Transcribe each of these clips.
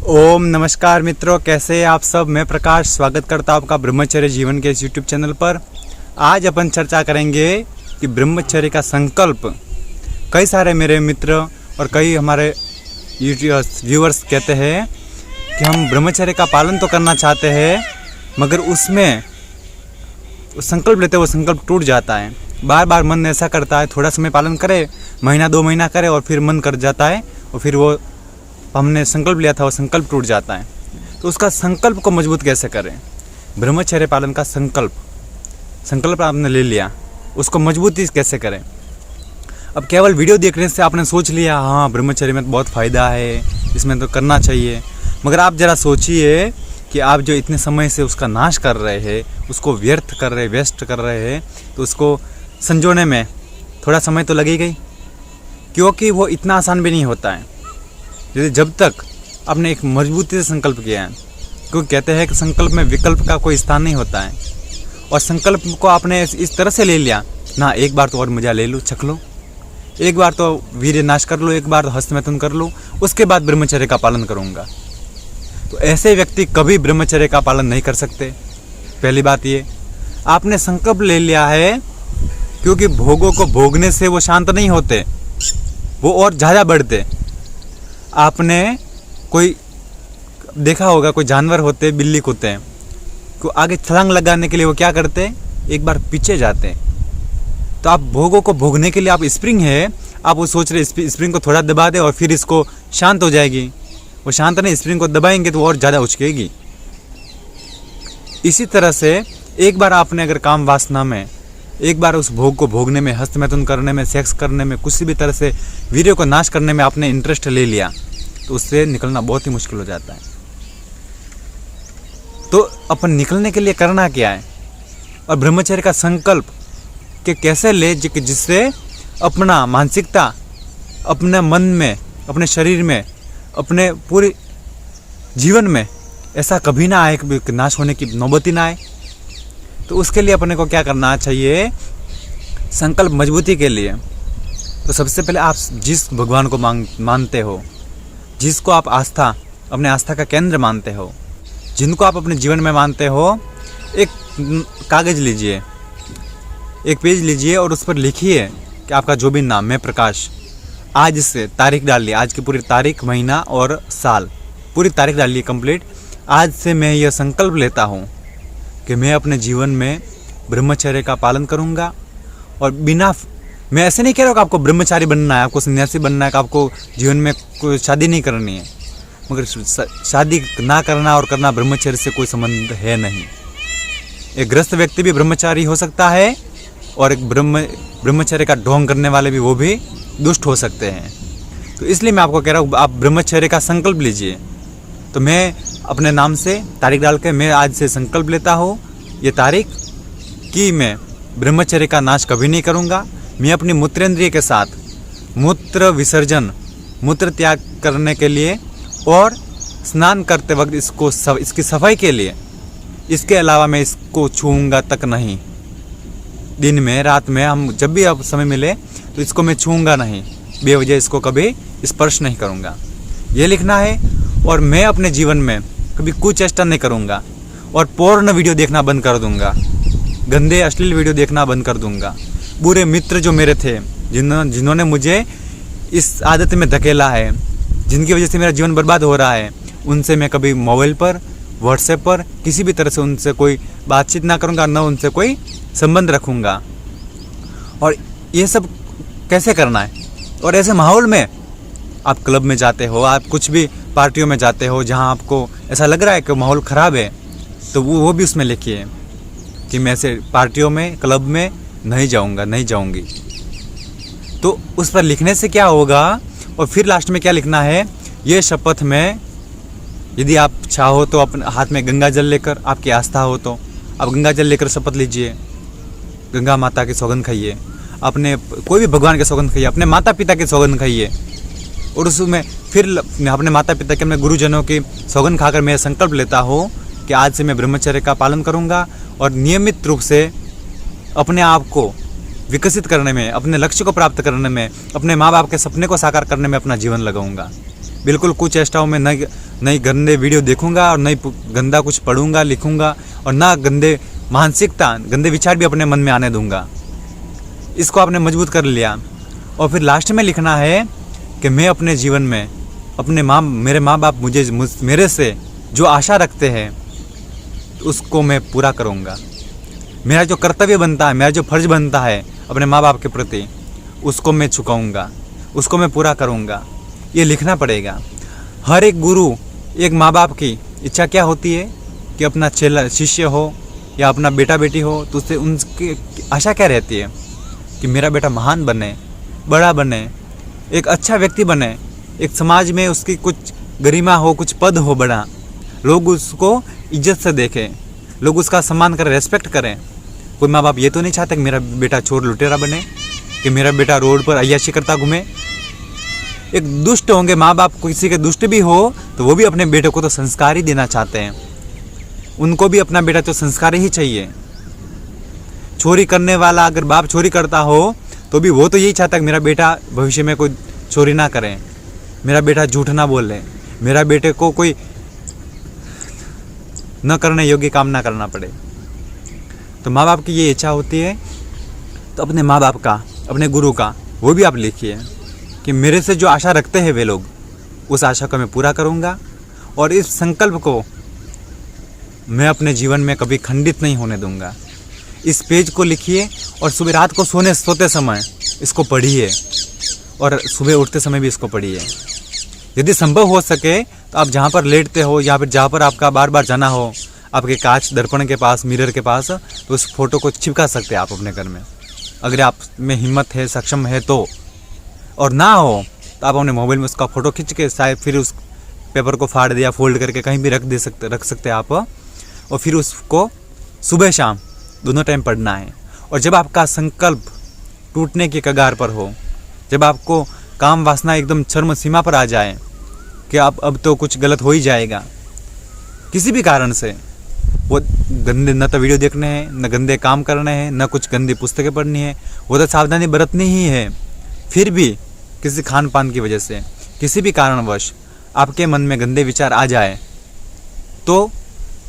ओम नमस्कार मित्रों, कैसे हैं आप सब। मैं प्रकाश स्वागत करता हूं आपका ब्रह्मचर्य जीवन के इस यूट्यूब चैनल पर। आज अपन चर्चा करेंगे कि ब्रह्मचर्य का संकल्प। कई सारे मेरे मित्र और कई हमारे व्यूअर्स कहते हैं कि हम ब्रह्मचर्य का पालन तो करना चाहते हैं, मगर उसमें संकल्प लेते वो संकल्प टूट जाता है। बार बार मन ऐसा करता है, थोड़ा समय पालन करे, महीना 2 महीना करे और फिर मन कर जाता है और फिर वो हमने संकल्प लिया था वो संकल्प टूट जाता है। तो उसका संकल्प को मजबूत कैसे करें। ब्रह्मचर्य पालन का संकल्प आपने ले लिया, उसको मजबूती कैसे करें। अब केवल वीडियो देखने से आपने सोच लिया हाँ ब्रह्मचर्य में तो बहुत फ़ायदा है, इसमें तो करना चाहिए, मगर आप ज़रा सोचिए कि आप जो इतने समय से उसका नाश कर रहे हैं, उसको व्यर्थ कर रहे, वेस्ट कर रहे हैं, तो उसको संजोने में थोड़ा समय तो लगेगा ही, क्योंकि वो इतना आसान भी नहीं होता है जब तक आपने एक मजबूती से संकल्प किया है। क्योंकि कहते हैं कि संकल्प में विकल्प का कोई स्थान नहीं होता है, और संकल्प को आपने इस तरह से ले लिया ना, एक बार तो और मजा ले लो, चख लो, एक बार तो वीर्य नाश कर लो, एक बार तो हस्तमैथुन कर लो, उसके बाद ब्रह्मचर्य का पालन करूँगा। तो ऐसे व्यक्ति कभी ब्रह्मचर्य का पालन नहीं कर सकते। पहली बात ये, आपने संकल्प ले लिया है, क्योंकि भोगों को भोगने से वो शांत नहीं होते, वो और ज़्यादा बढ़ते। आपने कोई देखा होगा, कोई जानवर होते, बिल्ली होते हैं, को आगे छलांग लगाने के लिए वो क्या करते, एक बार पीछे जाते। तो आप भोगों को भोगने के लिए आप स्प्रिंग है, आप वो सोच रहे स्प्रिंग को थोड़ा दबा दे और फिर इसको शांत हो जाएगी, वो शांत नहीं, स्प्रिंग को दबाएंगे तो वो और ज़्यादा उचकेगी। इसी तरह से एक बार आपने अगर काम वासना में, एक बार उस भोग को भोगने में, हस्तमैथुन करने में, सेक्स करने में, किसी भी तरह से वीर्य को नाश करने में आपने इंटरेस्ट ले लिया, तो उससे निकलना बहुत ही मुश्किल हो जाता है। तो अपन निकलने के लिए करना क्या है, और ब्रह्मचर्य का संकल्प के कैसे ले जिससे अपना मानसिकता, अपने मन में, अपने शरीर में, अपने पूरे जीवन में ऐसा कभी ना आए कि नाश होने की नौबत ही ना आए। तो उसके लिए अपने को क्या करना चाहिए, संकल्प मजबूती के लिए। तो सबसे पहले आप जिस भगवान को मानते हो, जिसको आप अपने आस्था का केंद्र मानते हो, जिनको आप अपने जीवन में मानते हो, एक कागज़ लीजिए, एक पेज लीजिए और उस पर लिखिए कि आपका जो भी नाम, मैं प्रकाश, आज से तारीख डालिए, आज की पूरी तारीख, महीना और साल, पूरी तारीख डालिए कंप्लीट। आज से मैं यह संकल्प लेता हूँ कि मैं अपने जीवन में ब्रह्मचर्य का पालन करूँगा। और बिना, मैं ऐसे नहीं कह रहा हूँ कि आपको ब्रह्मचारी बनना है, आपको सन्यासी बनना है, कि आपको जीवन में कोई शादी नहीं करनी है, मगर शादी ना करना और करना ब्रह्मचर्य से कोई संबंध है नहीं। एक गृहस्थ व्यक्ति भी ब्रह्मचारी हो सकता है, और एक ब्रह्मचर्य का ढोंग करने वाले भी, वो भी दुष्ट हो सकते हैं। तो इसलिए मैं आपको कह रहा हूँ आप ब्रह्मचर्य का संकल्प लीजिए। तो मैं अपने नाम से तारीख डाल के मैं आज से संकल्प लेता हूँ, ये तारीख, कि मैं ब्रह्मचर्य का नाश कभी नहीं करूँगा। मैं अपनी मूत्रेंद्रिय के साथ मूत्र विसर्जन, मूत्र त्याग करने के लिए और स्नान करते वक्त इसकी सफाई के लिए, इसके अलावा मैं इसको छूऊंगा तक नहीं। दिन में, रात में, हम जब भी अब समय मिले तो इसको मैं छूऊंगा नहीं, बेवजह इसको कभी स्पर्श नहीं करूँगा, ये लिखना है। और मैं अपने जीवन में कभी कुचेष्टा नहीं करूँगा, और पोर्न वीडियो देखना बंद कर दूँगा, गंदे अश्लील वीडियो देखना बंद कर दूँगा। बुरे मित्र जो मेरे थे, जिन्होंने मुझे इस आदत में धकेला है, जिनकी वजह से मेरा जीवन बर्बाद हो रहा है, उनसे मैं कभी मोबाइल पर, व्हाट्सएप पर, किसी भी तरह से उनसे कोई बातचीत ना करूँगा, ना उनसे कोई संबंध रखूँगा। और ये सब कैसे करना है, और ऐसे माहौल में आप क्लब में जाते हो, आप कुछ भी पार्टियों में जाते हो जहाँ आपको ऐसा लग रहा है कि माहौल ख़राब है, तो वो भी उसमें लिखिए कि मैं ऐसे पार्टियों में, क्लब में नहीं जाऊँगा, नहीं जाऊँगी। तो उस पर लिखने से क्या होगा, और फिर लास्ट में क्या लिखना है, ये शपथ में, यदि आप चाहो तो अपने हाथ में गंगा जल लेकर, आपकी आस्था हो तो आप गंगा जल लेकर शपथ लीजिए, गंगा माता की सौगंध खाइए, अपने कोई भी भगवान की सौगंध खाइए, अपने माता पिता की सौगंध खाइए, और उसमें फिर अपने माता पिता के, अपने गुरुजनों की सौगंध खाकर मैं संकल्प लेता हूँ कि आज से मैं ब्रह्मचर्य का पालन करूँगा, और नियमित रूप से अपने आप को विकसित करने में, अपने लक्ष्य को प्राप्त करने में, अपने माँ बाप के सपने को साकार करने में अपना जीवन लगाऊंगा। बिल्कुल कुचेष्टाओं में नहीं गंदे वीडियो देखूंगा और नहीं गंदा कुछ पढ़ूंगा लिखूंगा और ना गंदे मानसिकता गंदे विचार भी अपने मन में आने दूंगा। इसको आपने मजबूत कर लिया और फिर लास्ट में लिखना है कि मैं अपने जीवन में मेरे माँ बाप मेरे से जो आशा रखते हैं उसको मैं पूरा करूँगा। मेरा जो कर्तव्य बनता है, मेरा जो फर्ज बनता है अपने माँ बाप के प्रति, उसको मैं चुकाऊँगा, उसको मैं पूरा करूँगा। ये लिखना पड़ेगा। हर एक गुरु, एक माँ बाप की इच्छा क्या होती है कि अपना चेला शिष्य हो या अपना बेटा बेटी हो तो उससे उनकी आशा क्या रहती है कि मेरा बेटा महान बने, बड़ा बने, एक अच्छा व्यक्ति बने, एक समाज में उसकी कुछ गरिमा हो, कुछ पद हो बड़ा, लोग उसको इज्जत से देखें, लोग उसका सम्मान करें, रेस्पेक्ट करें। कोई माँ बाप ये तो नहीं चाहते कि मेरा बेटा चोर लुटेरा बने, कि मेरा बेटा रोड पर अय्याशी करता घूमे। एक दुष्ट होंगे माँ बाप, किसी के दुष्ट भी हो तो वो भी अपने बेटे को तो संस्कार ही देना चाहते हैं। उनको भी अपना बेटा तो संस्कार ही चाहिए। चोरी करने वाला अगर बाप चोरी करता हो तो भी वो तो यही चाहता है कि मेरा बेटा भविष्य में कोई चोरी ना करे, मेरा बेटा झूठ ना बोले, मेरा बेटे को कोई न करने योग्य काम ना करना पड़े। तो माँ बाप की ये इच्छा होती है। तो अपने माँ बाप का, अपने गुरु का वो भी आप लिखिए कि मेरे से जो आशा रखते हैं वे लोग, उस आशा को मैं पूरा करूँगा और इस संकल्प को मैं अपने जीवन में कभी खंडित नहीं होने दूंगा। इस पेज को लिखिए और सुबह रात को सोते समय इसको पढ़िए और सुबह उठते समय भी इसको पढ़िए। यदि संभव हो सके तो आप जहाँ पर लेटते हो या फिर जहाँ पर आपका बार बार जाना हो, आपके कांच दर्पण के पास, मिरर के पास, तो उस फोटो को चिपका सकते हैं आप अपने घर में, अगर आप में हिम्मत है, सक्षम है तो। और ना हो तो आप अपने मोबाइल में उसका फ़ोटो खींच के शायद फिर उस पेपर को फाड़ दिया, फोल्ड करके कहीं भी रख सकते आप। और फिर उसको सुबह शाम दोनों टाइम पढ़ना है। और जब आपका संकल्प टूटने की कगार पर हो, जब आपको काम वासना एकदम चरम सीमा पर आ जाए कि अब तो कुछ गलत हो ही जाएगा किसी भी कारण से, वो गंदे न तो वीडियो देखने हैं, न गंदे काम करने हैं, न कुछ गंदी पुस्तकें पढ़नी है, वो तो सावधानी बरतनी ही है। फिर भी किसी खान पान की वजह से, किसी भी कारणवश आपके मन में गंदे विचार आ जाए तो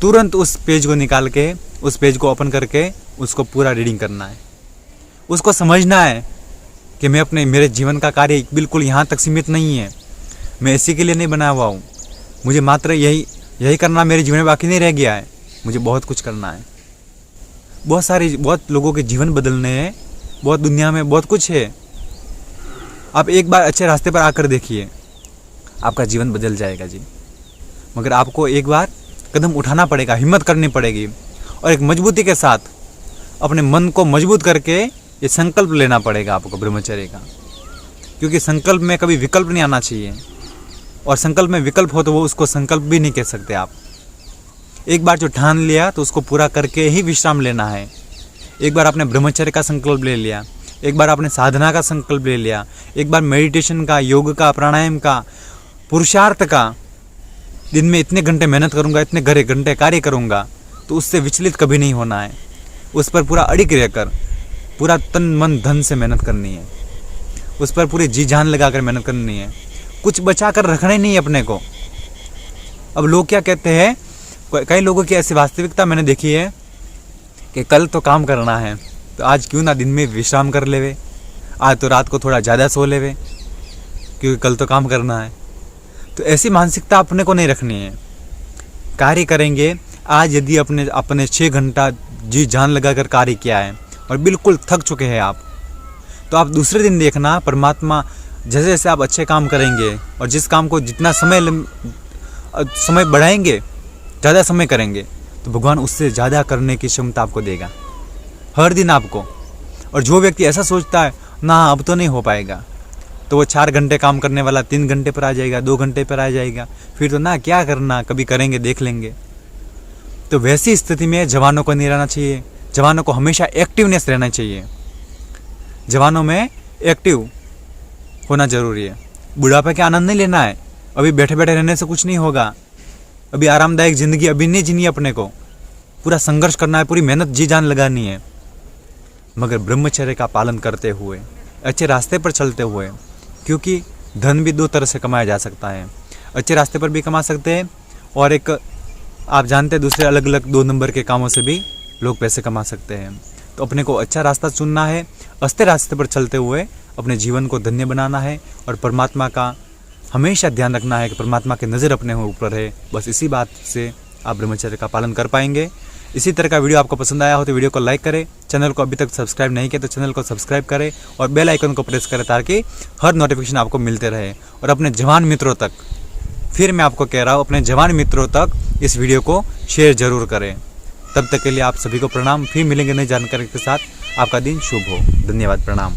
तुरंत उस पेज को निकाल के, उस पेज को ओपन करके उसको पूरा रीडिंग करना है। उसको समझना है कि मेरे जीवन का कार्य बिल्कुल यहाँ तक सीमित नहीं है, मैं इसी के लिए नहीं बना हुआ हूँ, मुझे मात्र यही करना मेरे जीवन में बाकी नहीं रह गया है, मुझे बहुत कुछ करना है। बहुत लोगों के जीवन बदलने हैं, बहुत दुनिया में बहुत कुछ है। आप एक बार अच्छे रास्ते पर आकर देखिए, आपका जीवन बदल जाएगा जी। मगर आपको एक बार कदम उठाना पड़ेगा, हिम्मत करनी पड़ेगी और एक मजबूती के साथ अपने मन को मजबूत करके ये संकल्प लेना पड़ेगा आपको ब्रह्मचर्य का। क्योंकि संकल्प में कभी विकल्प नहीं आना चाहिए, और संकल्प में विकल्प हो तो वो उसको संकल्प भी नहीं कह सकते आप। एक बार जो ठान लिया तो उसको पूरा करके ही विश्राम लेना है। एक बार आपने ब्रह्मचर्य का संकल्प ले लिया, एक बार आपने साधना का संकल्प ले लिया, एक बार मेडिटेशन का, योग का, प्राणायाम का, पुरुषार्थ का, दिन में इतने घंटे मेहनत करूंगा, इतने घंटे कार्य करूंगा, तो उससे विचलित कभी नहीं होना है। उस पर पूरा अड़िग रहकर, पूरा तन मन धन से मेहनत करनी है, उस पर पूरी जी जान लगाकर मेहनत करनी है, कुछ बचा कर रखना ही नहीं अपने को। अब लोग क्या कहते हैं, कई लोगों की ऐसी वास्तविकता मैंने देखी है कि कल तो काम करना है तो आज क्यों ना दिन में विश्राम कर लेवे, आज तो रात को थोड़ा ज़्यादा सो लेवे क्योंकि कल तो काम करना है। तो ऐसी मानसिकता अपने को नहीं रखनी है। कार्य करेंगे, आज यदि अपने 6 घंटा जी जान लगाकर कार्य किया है और बिल्कुल थक चुके हैं आप, तो आप दूसरे दिन देखना परमात्मा जैसे जैसे आप अच्छे काम करेंगे और जिस काम को जितना समय बढ़ाएंगे, ज़्यादा समय करेंगे, तो भगवान उससे ज़्यादा करने की क्षमता आपको देगा हर दिन आपको। और जो व्यक्ति ऐसा सोचता है ना अब तो नहीं हो पाएगा, तो वो 4 घंटे काम करने वाला 3 घंटे पर आ जाएगा, 2 घंटे पर आ जाएगा, फिर तो ना क्या करना, कभी करेंगे देख लेंगे। तो वैसी स्थिति में जवानों को नहीं रहना चाहिए। जवानों को हमेशा एक्टिवनेस रहना चाहिए, जवानों में एक्टिव होना जरूरी है। बुढ़ापे के आनंद नहीं लेना है, अभी बैठे बैठे रहने से कुछ नहीं होगा, अभी आरामदायक ज़िंदगी अभी नहीं जीनी, अपने को पूरा संघर्ष करना है, पूरी मेहनत जी जान लगानी है, मगर ब्रह्मचर्य का पालन करते हुए, अच्छे रास्ते पर चलते हुए। क्योंकि धन भी 2 तरह से कमाया जा सकता है, अच्छे रास्ते पर भी कमा सकते हैं, और एक आप जानते हैं दूसरे अलग अलग 2 नंबर के कामों से भी लोग पैसे कमा सकते हैं। तो अपने को अच्छा रास्ता चुनना है, अस्ते रास्ते पर चलते हुए अपने जीवन को धन्य बनाना है, और परमात्मा का हमेशा ध्यान रखना है कि परमात्मा की नज़र अपने ऊपर है। बस इसी बात से आप ब्रह्मचर्य का पालन कर पाएंगे। इसी तरह का वीडियो आपको पसंद आया हो तो वीडियो को लाइक करें, चैनल को अभी तक सब्सक्राइब नहीं किया तो चैनल को सब्सक्राइब करें, और बेल आइकन को प्रेस करें ताकि हर नोटिफिकेशन आपको मिलते रहे। और अपने जवान मित्रों तक, फिर मैं आपको कह रहा हूँ, अपने जवान मित्रों तक इस वीडियो को शेयर जरूर करें। तब तक के लिए आप सभी को प्रणाम। फिर मिलेंगे नई जानकारी के साथ। आपका दिन शुभ हो। धन्यवाद। प्रणाम।